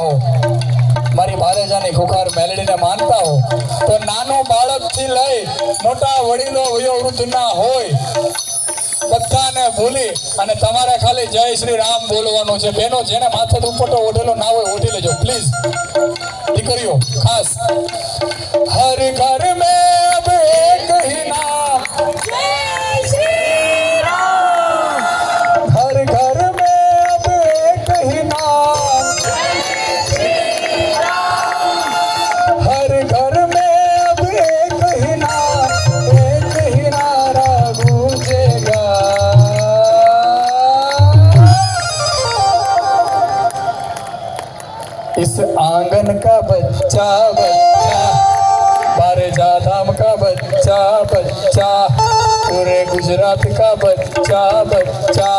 હો, મારી ભારેજાની ખુખાર મેલડીને માનતા હો, તો નાનો બાળકથી લઈ મોટા વડીલો વયોવૃદ્ધના હોય બધાને ભૂલી અને તમારે ખાલી જય શ્રી રામ બોલવાનું છે. બેનો જેને માથે દુપટ્ટો ઓઢેલો ના હોય ઓઢી લેજો પ્લીઝ. દીકરીઓ ખાસ. હર ઘર મેં અબ એક ही नाम जय श्री राम, हर घर में अब एक ही नाम जय श्री राम, हर घर में अब एक ही नाम, एक ही नारा गूंजेगा. इस आंगन का बच्चा बच्चा, बारेजा धाम का बच्चा बच्चा, पूरे गुजरात का बच्चा बच्चा,